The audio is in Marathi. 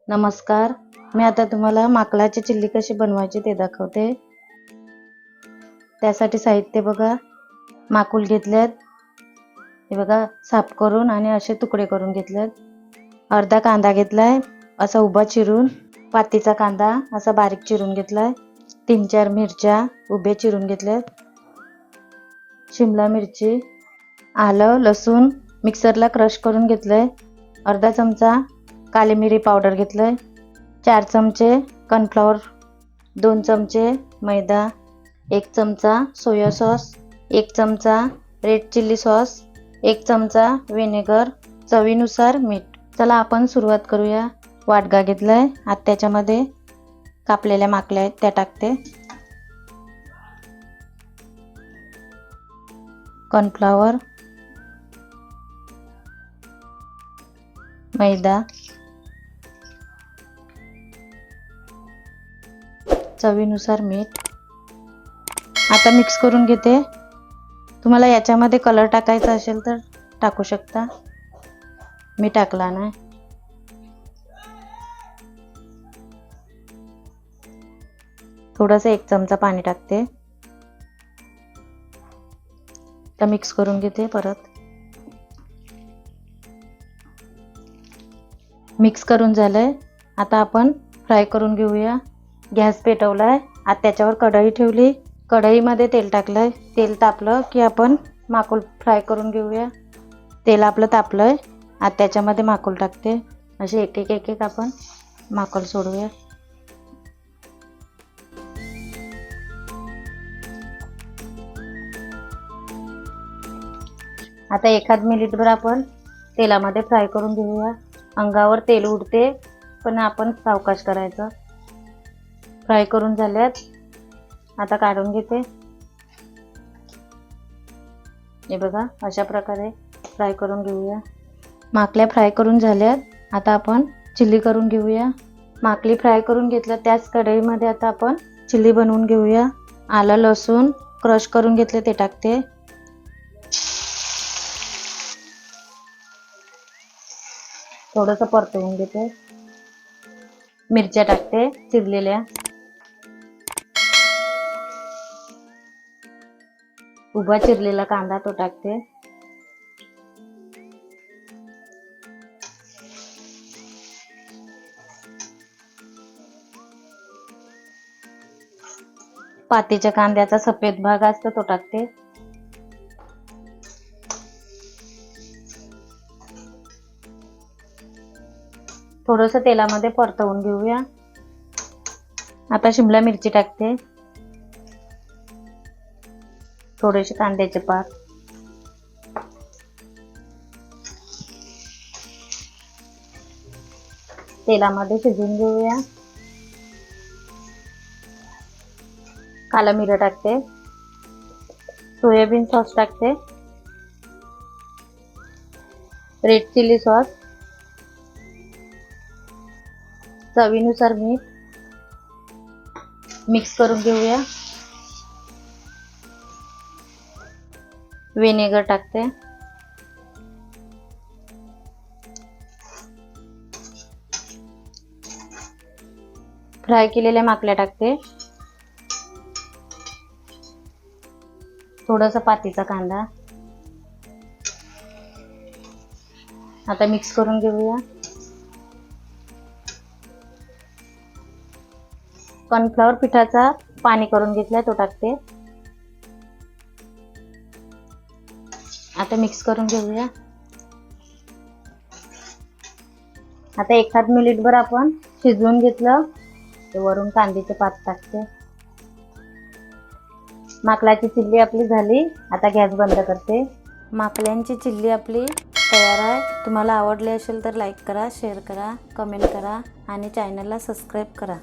नमस्कार, मी आता तुम्हाला माकडाची चिल्ली कशी बनवायची ते दाखवते। त्यासाठी साहित्य बघा, माकुल घेतलेत, हे बघा साफ करून आणि असे तुकडे करून घेतलेत। अर्धा कांदा घेतलाय असा उभा चिरून, पातीचा कांदा असा बारीक चिरून घेतलाय। 3-4 मिरच्या उभे चिरून घेतल्यात, शिमला मिरची, आलं लसूण मिक्सरला क्रश करून घेतलंय। अर्धा चमचा काली मिरी पावडर घेतलंय, 4 चमचे कॉर्नफ्लॉवर, 2 चमचे मैदा, 1 चमचा सोया सॉस, 1 चमचा रेड चिल्ली सॉस, 1 चमचा विनेगर, चवीनुसार मीठ। चला आपण सुरुवात करूया। वाटगा घेतलाय, आता त्याच्यामध्ये कापलेल्या माकल्या आहेत त्या टाकते। कॉर्नफ्लॉवर, मैदा, चवीनुसार मीठ। आता मिक्स करून घेते। तुम्हाला याच्यामध्ये कलर टाकायचा असेल तर टाकू शकता, मी टाकला नाही। थोडंसं 1 चमचा पाणी टाकते। तर मिक्स करून घेते परत। मिक्स करून झालंय, आता आपण फ्राय करून घेऊया। गॅस पेटवलाय, आता त्याच्यावर कढई ठेवली, कढईमध्ये तेल टाकलंय। तेल तापलं की आपण माकुल फ्राय करून घेऊया। तेल आपलं तापलंय, आता त्याच्यामध्ये माकुल टाकते। असे एक एक आपण माकुल सोडूया। आता 1 मिनिटभर आपण तेलामध्ये फ्राय करून घेऊया। अंगावर तेल उडते, पण आपण सावकाश करायचं। फ्राय करून झाल्यात, आता काढून घेते। हे बघा अशा प्रकारे फ्राय करून घेऊया। माकल्या फ्राय करून झाल्यात, आता आपण चिल्ली करून घेऊया। माकली फ्राय करून घेतलं, त्याच कढईमध्ये आता आपण चिल्ली बनवून घेऊया। आलं लसूण क्रश करून घेतले ते टाकते। थोडंसं परतवून घेते। मिरच्या टाकते चिरलेल्या, उभा चिरलेला कांदा तो टाकते। पातीच्या कांद्याचा सफेद भाग असतो तो टाकते। थोडंसं तेलामध्ये परतवून घेऊया। आता शिमला मिरची टाकते, थोडेसे कांद्याचे पात, तेलामध्ये शिजवून घेऊया। काला मिरा टाकते, सोयाबीन सॉस टाकते, रेड चिल्ली सॉस, चवीनुसार मीठ, मिक्स करून घेऊया। विनेगर टाकते, फ्राय केलेल्या माकल्या टाकते, थोडासा पातीचा कांदा। आता मिक्स करून घेऊया। कॉर्नफ्लॉवर पिठाचा पाणी करून घेतलाय तो टाकते। आता मिक्स करून घेऊया। आता 1 मिनिटभर आपण शिजवून घेतलं, वरून कांद्याचे पात टाकते। माकडाची चिल्ली आपली झाली, आता गॅस बंद करते। माकड्यांची चिल्ली आपली तयार आहे। तुम्हाला आवडली असेल तर लाईक करा, शेअर करा, कमेंट करा आणि चॅनलला सबस्क्राईब करा।